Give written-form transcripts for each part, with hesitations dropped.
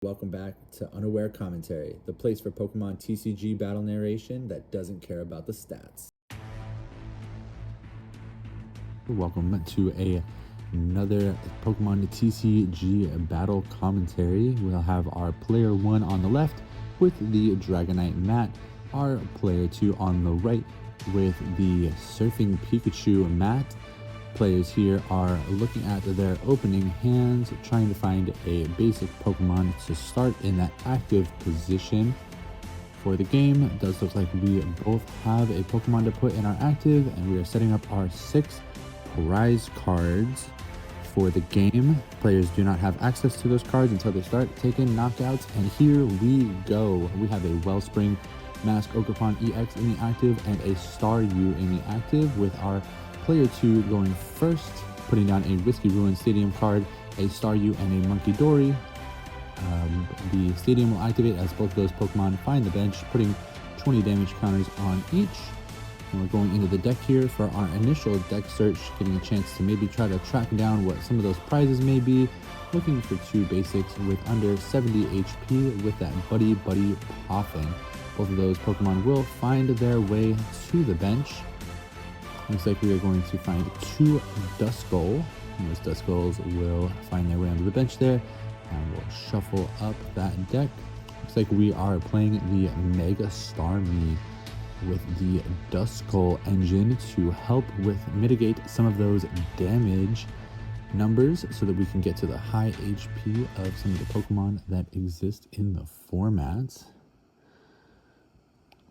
Welcome back to Unaware Commentary, the place for Pokemon TCG battle narration that doesn't care about the stats. Welcome to another Pokemon TCG battle commentary. We'll have our player 1 on the left with the Dragonite Matt, our player 2 on the right with the Surfing Pikachu Matt. Players here are looking at their opening hands, trying to find a basic Pokemon to start in that active position for the game. It does look like we both have a Pokemon to put in our active, and we are setting up our 6 prize cards for the game. Players do not have access to those cards until they start taking knockouts, and here we go. We have a Wellspring Mask Ogrepon EX in the active and a Staryu in the active, with our player 2 going first, putting down a Risky Ruin Stadium card, a Staryu, and a Monkey Dory. The Stadium will activate as both of those Pokemon find the bench, putting 20 damage counters on each. And we're going into the deck here for our initial deck search, getting a chance to maybe try to track down what some of those prizes may be. Looking for 2 basics with under 70 HP with that Buddy Poffin. Both of those Pokemon will find their way to the bench. Looks like we are going to find 2 Duskull, and those Duskulls will find their way onto the bench there, and we'll shuffle up that deck. Looks like we are playing the Mega Starmie with the Duskull engine to help with mitigate some of those damage numbers so that we can get to the high HP of some of the Pokemon that exist in the format.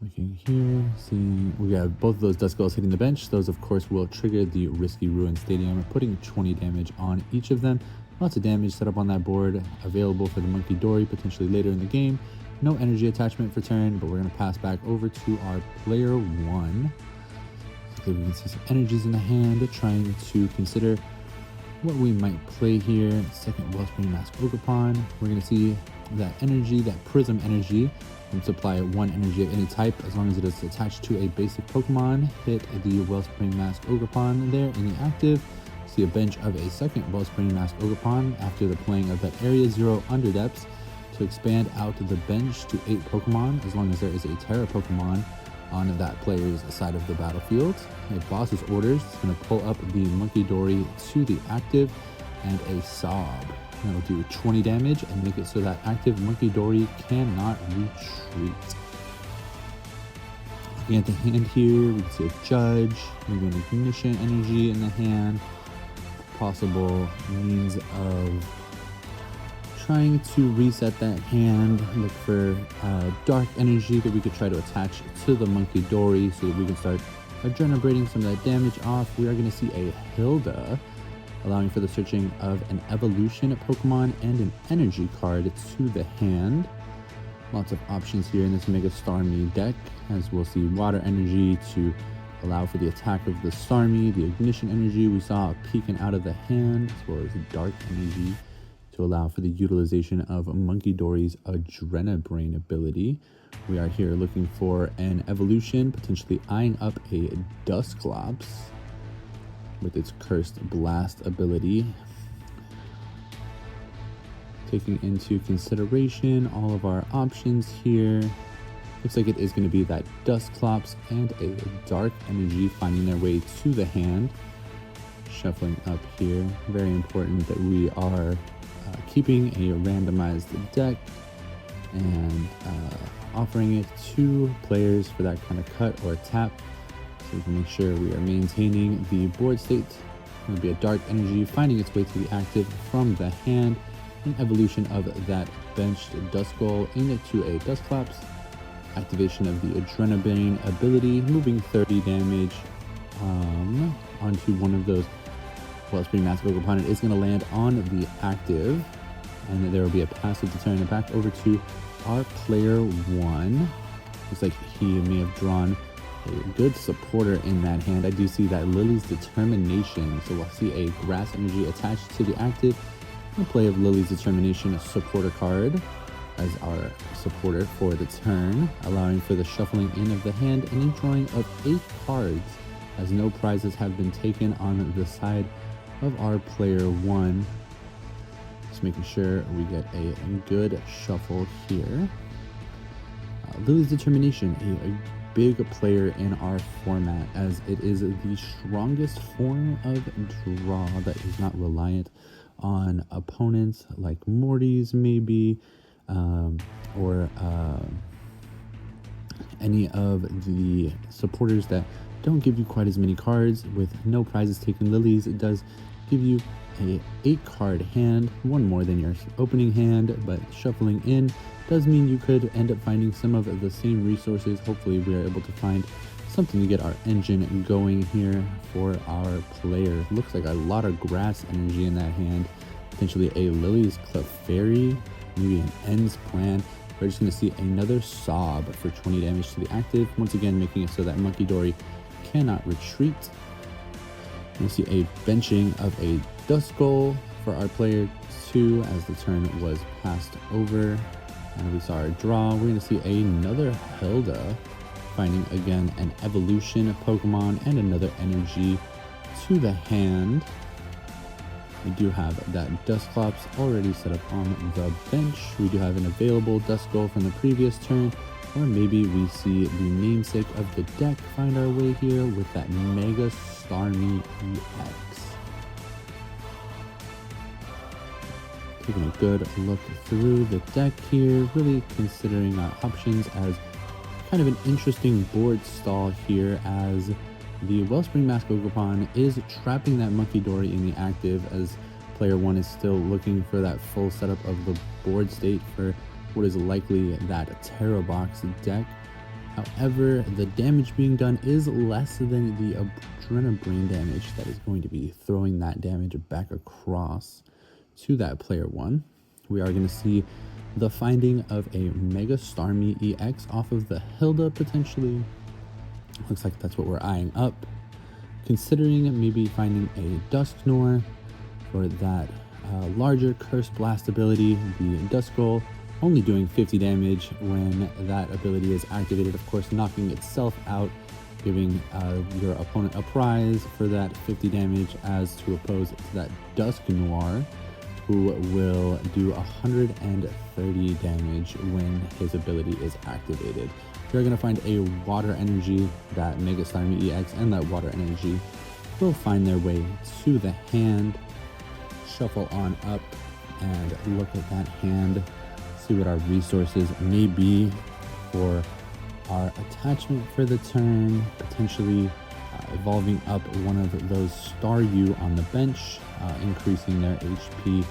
Looking here, seeing we got both of those Duskulls hitting the bench. Those, of course, will trigger the Risky Ruin Stadium, putting 20 damage on each of them. Lots of damage set up on that board, available for the Monkey Dory potentially later in the game. No energy attachment for turn, but we're going to pass back over to our player 1. So we can see some energies in the hand, trying to consider what we might play here. Second Wellspring Mask Ogrepon. We're going to see that energy, that Prism energy, and supply 1 energy of any type as long as it is attached to a basic Pokemon. Hit the Wellspring Mask Ogrepon there in the active. See a bench of a second Wellspring Mask Ogrepon after the playing of that Area 0 Underdepths to expand out the bench to 8 Pokemon as long as there is a Terra Pokemon on that player's side of the battlefield. A boss's orders is going to pull up the Monkey Dory to the active and a Sob. That'll do 20 damage and make it so that active Monkey Dory cannot retreat. Looking at the hand here, we can see a Judge, maybe an Ignition energy in the hand. Possible means of trying to reset that hand. Look for dark energy that we could try to attach to the Monkey Dory so that we can start generating some of that damage off. We are going to see a Hilda, allowing for the searching of an evolution Pokemon and an energy card to the hand. Lots of options here in this Mega Starmie deck, as we'll see water energy to allow for the attack of the Starmie, the ignition energy we saw peeking out of the hand, as well as dark energy to allow for the utilization of Monkey Dory's Adrenabrain ability. We are here looking for an evolution, potentially eyeing up a Dusclops with its Cursed Blast ability. Taking into consideration all of our options here, looks like it is going to be that Dusclops and a Dark Energy finding their way to the hand. Shuffling up here, very important that we are keeping a randomized deck and offering it to players for that kind of cut or tap. So we can make sure we are maintaining the board state. It's going to be a Dark Energy finding its way to the active from the hand. An evolution of that benched Duskull into a Dusclops. Activation of the Adrenabrain ability, moving 30 damage onto one of those Wellspring Mask Ogrepon. It is going to land on the active, and there will be a passive to turn it back over to our player 1. Looks like he may have drawn a good supporter in that hand. I do see that Lily's Determination, so we'll see a Grass Energy attached to the active. The play of Lily's Determination, a supporter card, as our supporter for the turn, allowing for the shuffling in of the hand and a drawing of 8 cards, as no prizes have been taken on the side of our player 1. Just making sure we get a good shuffle here. Lily's Determination, a big player in our format, as it is the strongest form of draw that is not reliant on opponents like Morty's maybe, or any of the supporters that don't give you quite as many cards. With no prizes taken, Lily's does give you a 8-card hand, one more than your opening hand, but shuffling in does mean you could end up finding some of the same resources. Hopefully we are able to find something to get our engine going here for our player. Looks like a lot of grass energy in that hand, potentially a Lily's Clefairy, maybe an Ends Plan. We're just going to see another Sob for 20 damage to the active, once again making it so that Monkey Dory cannot retreat. We see a benching of a Duskull for our player 2 as the turn was passed over, and we saw our draw. We're going to see another Hilda, finding again an evolution Pokemon and another energy to the hand. We do have that Dusclops already set up on the bench. We do have an available Duskull from the previous turn, or maybe we see the namesake of the deck find our way here with that Mega Starmie EX. Taking a good look through the deck here, really considering our options as kind of an interesting board stall here, as the Wellspring Mask Ogrepon is trapping that Monkey Dory in the active, as player 1 is still looking for that full setup of the board state for what is likely that Terra Box deck. However, the damage being done is less than the Adrenabrain damage that is going to be throwing that damage back across to that player 1. We are going to see the finding of a Mega Starmie EX off of the Hilda potentially. Looks like that's what we're eyeing up, considering maybe finding a Dusknoir for that larger Curse Blast ability. The Duskull only doing 50 damage when that ability is activated, of course knocking itself out, giving your opponent a prize for that 50 damage, as to oppose to that Dusknoir, who will do 130 damage when his ability is activated. You're going to find a Water Energy, that Mega Starmie EX, and that Water Energy will find their way to the hand. Shuffle on up and look at that hand, see what our resources may be for our attachment for the turn, potentially evolving up one of those Staryu on the bench, increasing their HP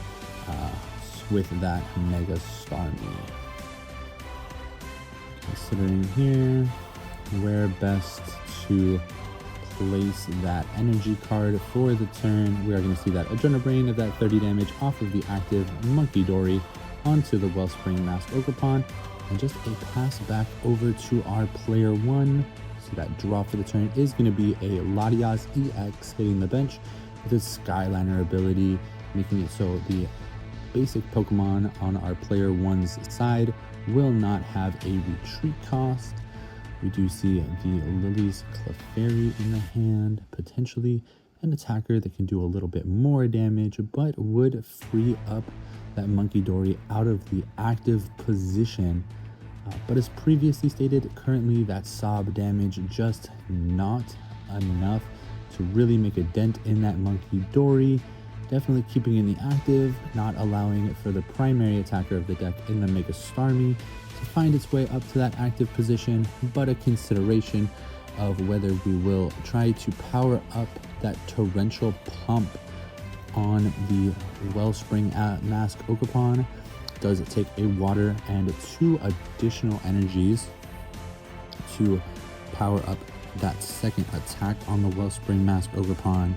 with that Mega Starmie. Considering here where best to place that energy card for the turn, we are going to see that Adrenabrain of that 30 damage off of the active Monkey Dory onto the Wellspring Mask Ogrepon, and just a pass back over to our player 1. So that draw for the turn is going to be a Latias EX hitting the bench with his Skyliner ability, making it so the basic Pokemon on our player 1's side will not have a retreat cost. We do see the Lily's Clefairy in the hand, potentially an attacker that can do a little bit more damage, but would free up that Monkey Dory out of the active position. But as previously stated, currently that Sob damage just not enough to really make a dent in that Monkey Dory. Definitely keeping in the active, not allowing it for the primary attacker of the deck in the Mega Starmie to find its way up to that active position, but a consideration of whether we will try to power up that Torrential Pump on the Wellspring Mask Ogrepon. Does it take a water and 2 additional energies to power up that second attack on the Wellspring Mask Ogrepon?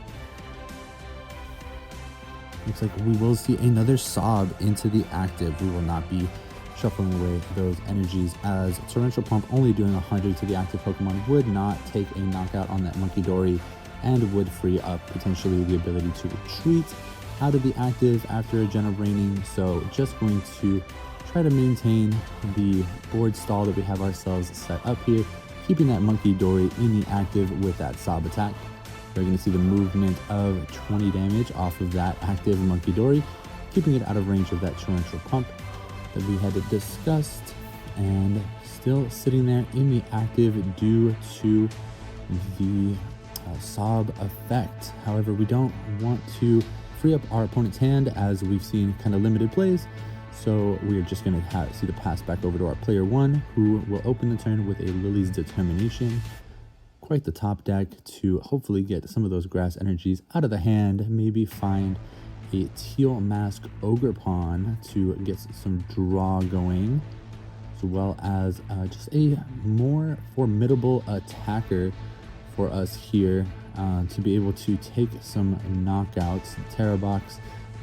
Looks like we will see another Sob into the active. We will not be shuffling away those energies, as Torrential Pump only doing 100 to the active Pokemon would not take a knockout on that Monkey Dory, and would free up potentially the ability to retreat out of the active after Adrenabraining. So just going to try to maintain the board stall that we have ourselves set up here, keeping that Monkey Dory in the active with that Sob attack. We're going to see the movement of 20 damage off of that active Monkey Dory, keeping it out of range of that torrential pump that we had discussed, and still sitting there in the active due to the Sob effect. However, we don't want to free up our opponent's hand, as we've seen kind of limited plays, so we're just going to see the pass back over to our player one, who will open the turn with a Lily's Determination. Quite the top deck to hopefully get some of those grass energies out of the hand, maybe find a Teal Mask Ogrepon to get some draw going, as well as just a more formidable attacker for us here to be able to take some knockouts. Terrabox,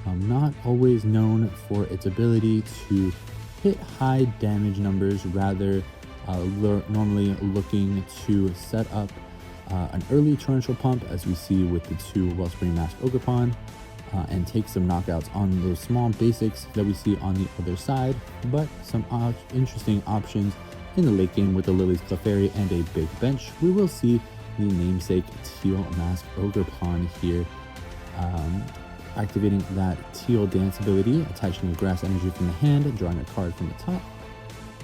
not always known for its ability to hit high damage numbers, rather normally looking to set up an early torrential pump, as we see with the two Wellspring Mask Ogrepon, and take some knockouts on those small basics that we see on the other side, but some interesting options in the late game with the Lily's Clefairy and a big bench. We will see the namesake Teal Mask Ogrepon here, activating that Teal Dance ability, attaching a grass energy from the hand, drawing a card from the top,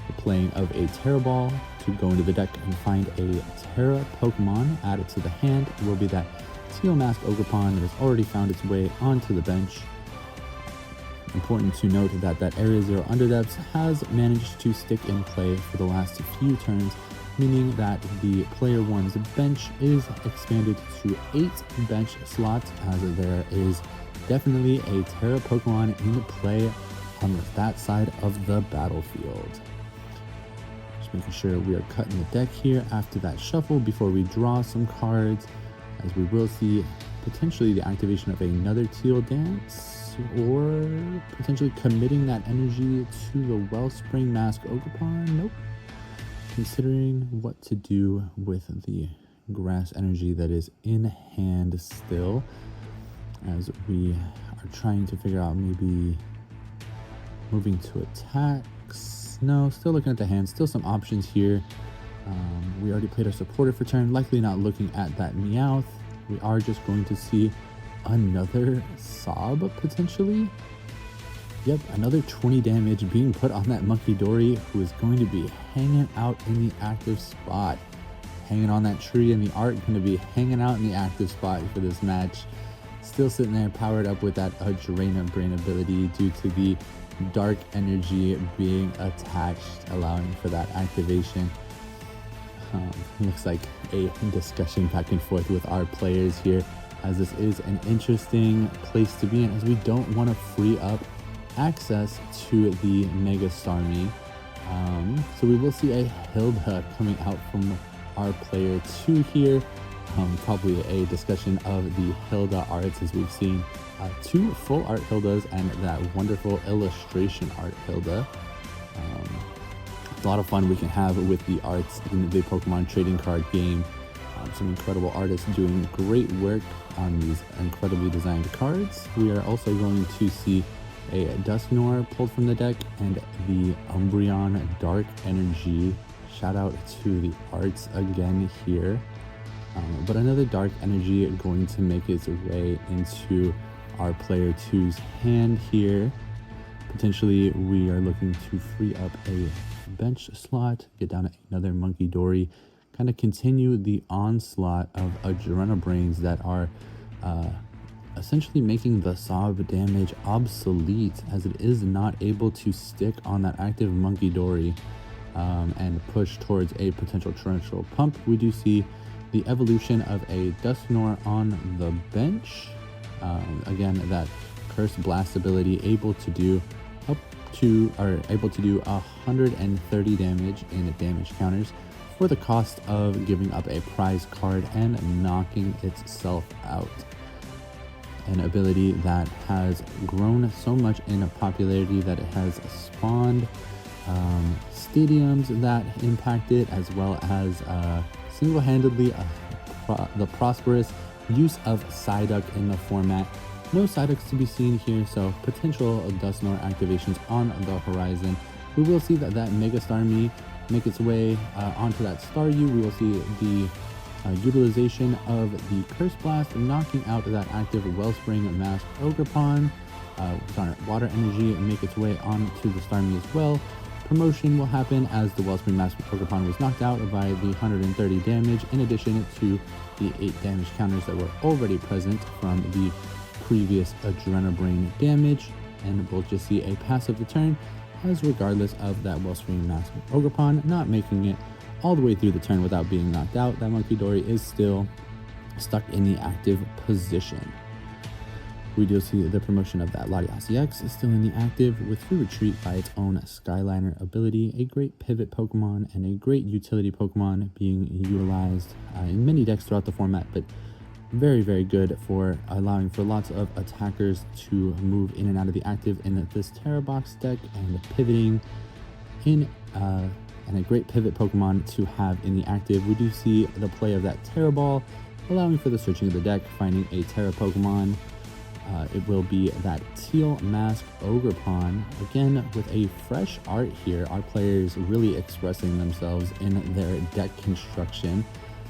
the playing of a Terra Ball to go into the deck and find a Terra Pokemon added to the hand. It will be that Teal Mask Ogrepon that has already found its way onto the bench. Important to note that that Area 0 Underdepths has managed to stick in play for the last few turns, meaning that the player one's bench is expanded to 8 bench slots, as there is definitely a Terra Pokemon in play on that side of the battlefield. Just making sure we are cutting the deck here after that shuffle before we draw some cards, as we will see potentially the activation of another Teal Dance, or potentially committing that energy to the Wellspring Mask Ogrepon. Nope. Considering what to do with the grass energy that is in hand still, as we are trying to figure out maybe moving to attacks. No, still looking at the hand, still some options here. We already played our supporter for turn, likely not looking at that Meowth. We are just going to see another Sob potentially. Yep, another 20 damage being put on that Monkey Dory, who is going to be hanging out in the active spot. Hanging on that tree, and the art going to be hanging out in the active spot for this match. Still sitting there powered up with that Ogrepon Brain ability due to the dark energy being attached, allowing for that activation. Looks like a discussion back and forth with our players here, as this is an interesting place to be in, as we don't want to free up access to the Mega Starmie. So we will see a Hilda coming out from our player 2 here. Probably a discussion of the Hilda arts, as we've seen 2 full art Hildas and that wonderful illustration art Hilda. A lot of fun we can have with the arts in the Pokemon trading card game. Some incredible artists doing great work on these incredibly designed cards. We are also going to see a Dusknoir pulled from the deck, and the Umbreon Dark Energy. Shout out to the arts again here. But another Dark Energy going to make its way into our player 2's hand here. Potentially we are looking to free up a bench slot, get down another Monkey Dory, kind of continue the onslaught of Adrenabrains that are essentially making the Sob damage obsolete, as it is not able to stick on that active Monkey Dory and push towards a potential torrential pump. We do see the evolution of a Dusknoir on the bench. Again, that Curse Blast ability able to do 130 damage in damage counters for the cost of giving up a prize card and knocking itself out. An ability that has grown so much in popularity that it has spawned stadiums that impact it, as well as single-handedly the prosperous use of Psyduck in the format. No Psyducks to be seen here, so potential Dusknoir activations on the horizon. We will see that Mega Starmie make its way onto that Staryu. We will see the utilization of the Curse Blast, knocking out that active Wellspring Mask Ogrepon. water energy make its way onto the Starmie as well. Promotion will happen as the Wellspring Mask Ogrepon was knocked out by the 130 damage, in addition to the 8 damage counters that were already present from the previous Adrenabrain damage, and we'll just see a pass of the turn, as regardless of that Wellspring Mask Ogrepon not making it all the way through the turn without being knocked out, that Monkey Dory is still stuck in the active position. We do see the promotion of that Latias EX is still in the active, with Free Retreat by its own Skyliner ability, a great pivot Pokemon and a great utility Pokemon being utilized in many decks throughout the format, but very, very good for allowing for lots of attackers to move in and out of the active in this Terra Box deck, and pivoting in and a great pivot Pokemon to have in the active. We do see the play of that Terra Ball, allowing for the searching of the deck, finding a Terra Pokemon. It will be that Teal Mask Ogrepon, again with a fresh art here. Our players really expressing themselves in their deck construction.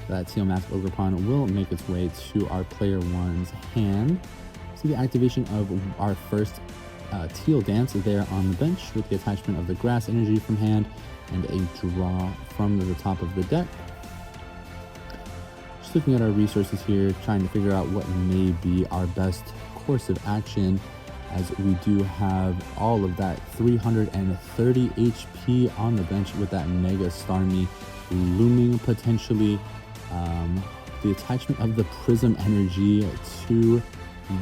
That Teal Mask Ogrepon will make its way to our player one's hand. See the activation of our first Teal Dance there on the bench, with the attachment of the Grass Energy from hand and a draw from the top of the deck. Just looking at our resources here, trying to figure out what may be our best course of action, as we do have all of that 330 HP on the bench with that Mega Starmie looming potentially. The attachment of the Prism Energy to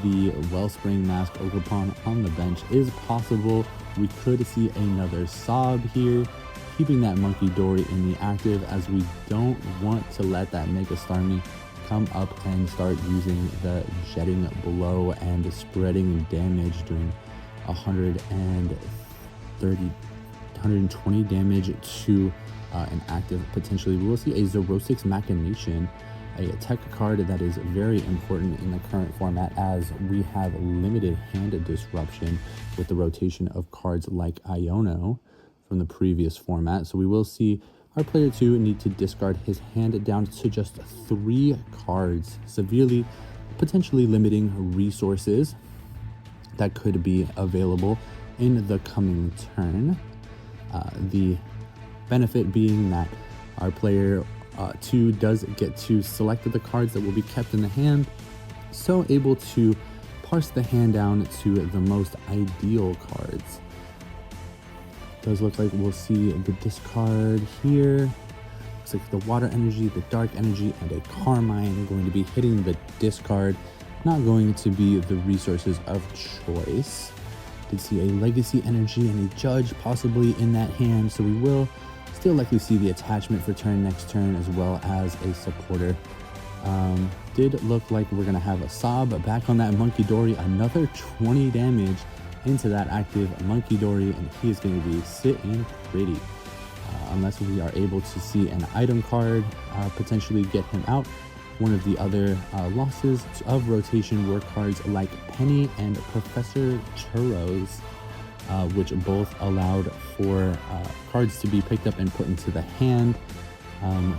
the Wellspring Mask Ogrepon on the bench is possible. We could see another Sob here, keeping that Monkey Dory in the active, as we don't want to let that Mega Starmie come up and start using the Jetting Blow and spreading damage, doing 120 damage to an active potentially. We will see a Xerosix Machination, a tech card that is very important in the current format, as we have limited hand disruption with the rotation of cards like Iono from the previous format. So we will see our player 2 need to discard his hand down to just 3 cards, severely potentially limiting resources that could be available in the coming turn. The benefit being that our player 2 does get to select the cards that will be kept in the hand, so able to parse the hand down to the most ideal cards. Does look like we'll see the discard here. Looks like the Water Energy, the Dark Energy, and a Carmine going to be hitting the discard, not going to be the resources of choice. Did see a Legacy Energy and a Judge possibly in that hand, so we will still likely see the attachment for next turn, as well as a supporter. Did look like we're going to have a Sob back on that Monkey Dory, another 20 damage into that active Monkey Dory, and he is going to be sitting pretty. Unless we are able to see an item card potentially get him out. One of the other losses of rotation were cards like Penny and Professor Churros, which both allowed for cards to be picked up and put into the hand.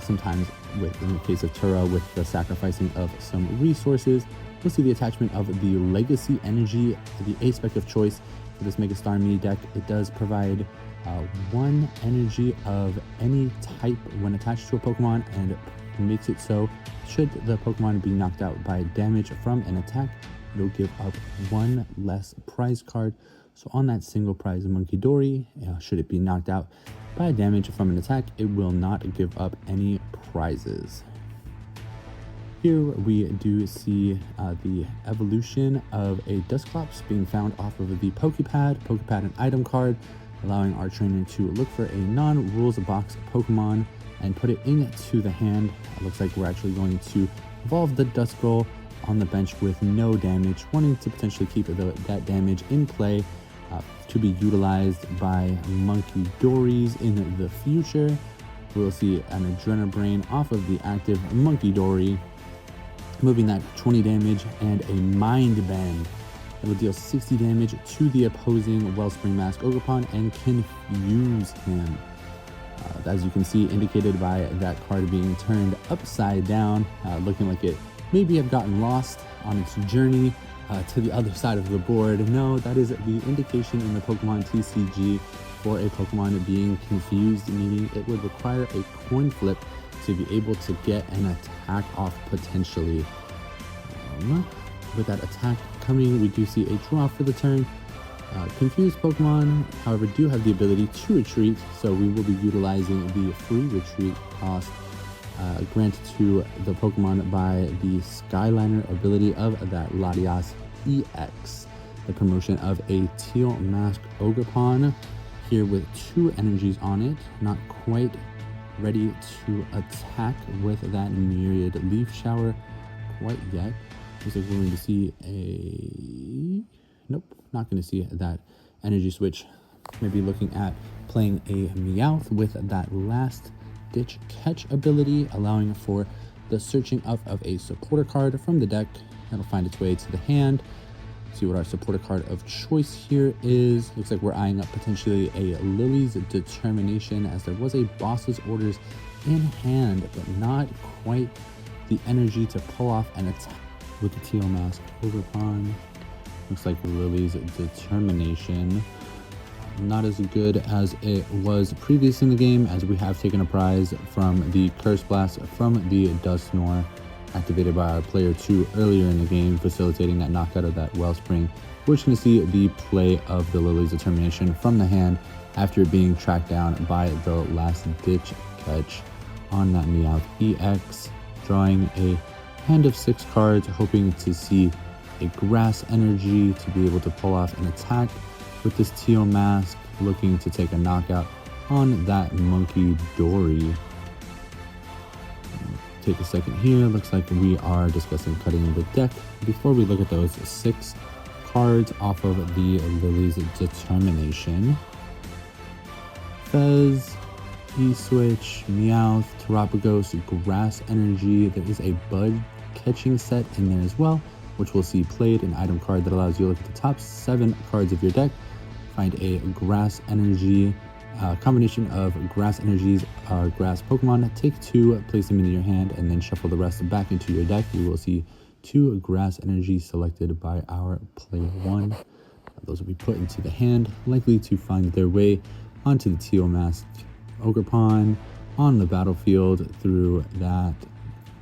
Sometimes, in the case of Turo, with the sacrificing of some resources. We'll see the attachment of the Legacy Energy, the A-Spec of choice for this Mega Starmie deck. It does provide 1 energy of any type when attached to a Pokemon, and makes it so should the Pokemon be knocked out by damage from an attack, it'll give up 1 less prize card. So on that single prize Monkey Dory, should it be knocked out by damage from an attack, it will not give up any prizes. Here we do see the evolution of a Dusclops being found off of the Pokepad and item card, allowing our trainer to look for a non-rules box Pokemon and put it into the hand. It looks like we're actually going to evolve the Duskull on the bench with no damage, wanting to potentially keep that damage in play to be utilized by Monkey Dories in the future. We'll see an Adrenabrain off of the active Monkey Dory, moving that 20 damage, and a Mind Bend that will deal 60 damage to the opposing Wellspring Mask Ogrepon and confuse him. As you can see, indicated by that card being turned upside down, looking like it maybe have gotten lost on its journey to the other side of the board. No, that is the indication in the Pokemon TCG for a Pokemon being confused, meaning it would require a coin flip to be able to get an attack off potentially. With that attack coming, we do see a draw for the turn. Confused Pokemon, however, do have the ability to retreat, so we will be utilizing the free retreat cost granted to the Pokemon by the Skyliner ability of that Latias EX, the promotion of a Teal Mask Ogrepon, here with 2 energies on it, not quite ready to attack with that Myriad Leaf Shower quite yet. Looks like we're going to see a... Nope, not going to see that energy switch. Maybe looking at playing a Meowth with that last ditch catch ability, allowing for the searching of a supporter card from the deck. That'll find its way to the hand. See what our supporter card of choice here is. Looks like we're eyeing up potentially a Lily's Determination, as there was a boss's orders in hand, but not quite the energy to pull off an attack with the Teal Mask Ogrepon. Looks like Lily's Determination, not as good as it was previous in the game, as we have taken a prize from the Curse Blast from the Dusknoir, activated by our player 2 earlier in the game, facilitating that knockout of that Wellspring. We're just going to see the play of the Lily's Determination from the hand after being tracked down by the last ditch catch on that Meowth EX, drawing a hand of 6 cards, hoping to see a Grass Energy to be able to pull off an attack with this Teal Mask, looking to take a knockout on that Monkey Dory. Take a second here. Looks like we are discussing cutting the deck before we look at those 6 cards off of the Lily's Determination. Fez, E-Switch, Meowth, Terapagos, Grass Energy. There is a Bud catching set in there as well, which we'll see played, an item card that allows you to look at the top 7 cards of your deck, find a Grass Energy, combination of Grass Energies or Grass Pokemon, take 2, place them into your hand, and then shuffle the rest back into your deck. You will see 2 Grass Energies selected by our player 1. Those will be put into the hand, likely to find their way onto the Teal Mask Ogrepon on the battlefield through that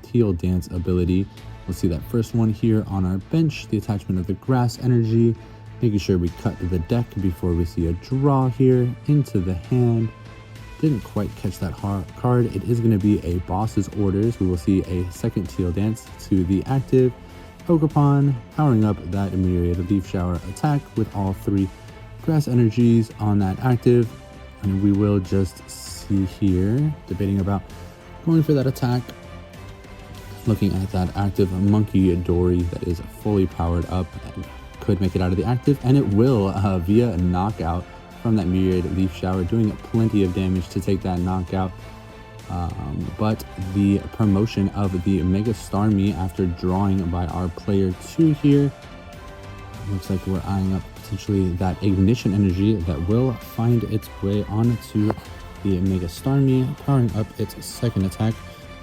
Teal Dance ability. We'll see that first one here on our bench, the attachment of the Grass Energy, making sure we cut the deck before we see a draw here into the hand. Didn't quite catch that card. It is going to be a Boss's Orders. We will see a second Teal Dance to the active Ogrepon, powering up that Myriad Leaf Shower attack with all 3 Grass Energies on that active. And we will just see here, debating about going for that attack. Looking at that active Monkey Dory that is fully powered up and could make it out of the active, and it will via a knockout from that Myriad Leaf Shower, doing plenty of damage to take that knockout. But the promotion of the Mega Starmie after drawing by our player 2 here, looks like we're eyeing up potentially that Ignition Energy that will find its way onto the Mega Starmie, powering up its second attack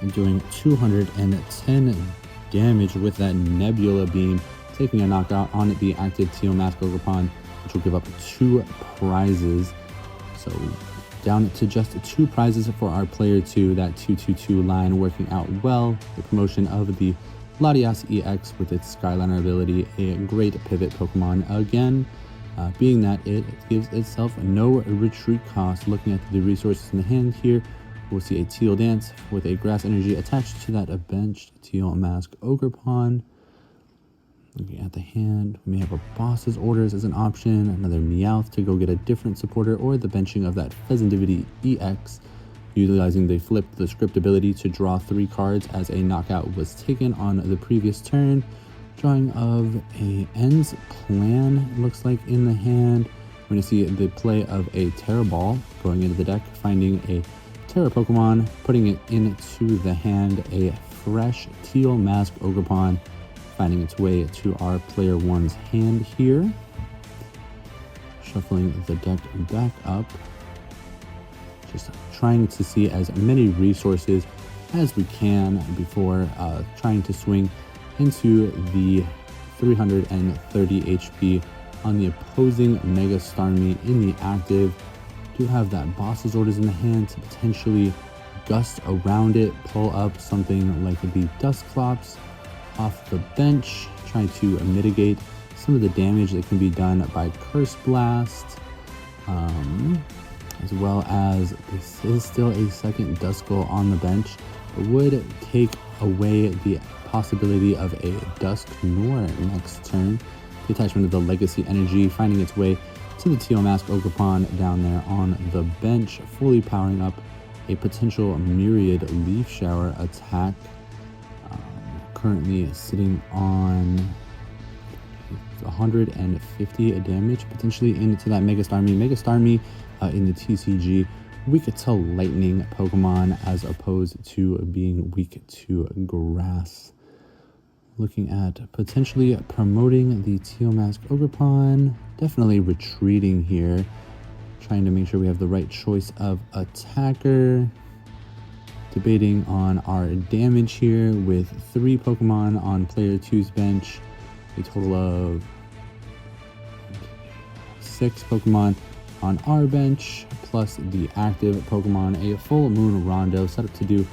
and doing 210 damage with that Nebula Beam, taking a knockout on the active Teal Mask Ogrepon, which will give up 2 prizes. So down to just 2 prizes for our player 2, that 2-2-2 line working out well. The promotion of the Latias EX with its Skyliner ability, a great pivot Pokemon again, being that it gives itself no retreat cost. Looking at the resources in the hand here, we'll see a Teal Dance with a Grass Energy attached to that benched Teal Mask Ogrepon. Looking at the hand, we may have a Boss's Orders as an option, another Meowth to go get a different supporter, or the benching of that Fezandivity EX, utilizing the flip the script ability to draw 3 cards as a knockout was taken on the previous turn. Drawing of a Ends Plan, looks like, in the hand. We're going to see the play of a Terra Ball going into the deck, finding a Terra Pokemon, putting it into the hand, a fresh Teal Mask Ogrepon, finding its way to our player 1's hand here. Shuffling the deck back up, just trying to see as many resources as we can before trying to swing into the 330 HP. On the opposing Mega Starmie in the active, do have that Boss's Orders in the hand to potentially gust around it, pull up something like the Dusclops off the bench, trying to mitigate some of the damage that can be done by Curse Blast, as well as this is still a second Duskull on the bench. It would take away the possibility of a Dusknoir next turn. The attachment of the Legacy Energy finding its way to the Teal Mask Ogrepon down there on the bench, fully powering up a potential Myriad Leaf Shower attack. Currently sitting on 150 damage potentially into that Mega Starmie. Mega Starmie in the TCG weak to lightning Pokemon as opposed to being weak to grass. Looking at potentially promoting the Teal Mask Ogrepon. Definitely retreating here. Trying to make sure we have the right choice of attacker. Debating on our damage here with 3 Pokemon on player 2's bench. A total of 6 Pokemon on our bench, plus the active Pokemon. A full Moon Rondo set up to do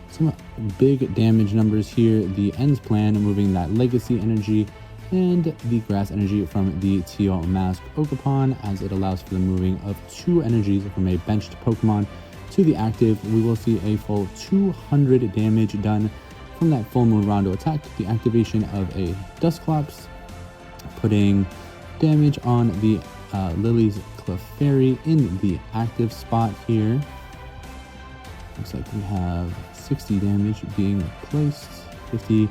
some big damage numbers here. The Ends plan, moving that Legacy Energy and the Grass Energy from the Teal Mask Ogrepon, as it allows for the moving of 2 energies from a benched Pokemon to the active. We will see a full 200 damage done from that Full Moon Rondo attack. The activation of a Dusclops, putting damage on the Lily's Clefairy in the active spot here. Looks like we have 60 damage being placed. 50.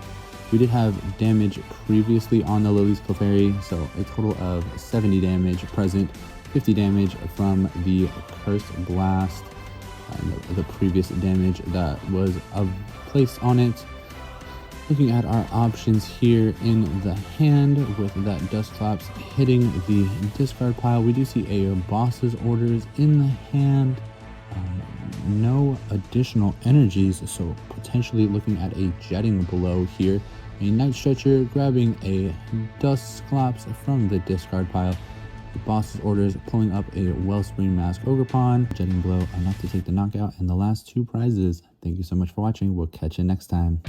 We did have damage previously on the Lily's Clefairy, so a total of 70 damage present. 50 damage from the Curse Blast, and the previous damage that was placed on it. Looking at our options here in the hand with that Dusclops hitting the discard pile, we do see a Boss's Orders in the hand. No additional energies, so potentially looking at a Jetting Blow here. A Night Stretcher grabbing a Dusclops from the discard pile. The Boss's Orders pulling up a Wellspring Mask Ogrepon. Jetting Blow enough to take the knockout and the last 2 prizes. Thank you so much for watching. We'll catch you next time.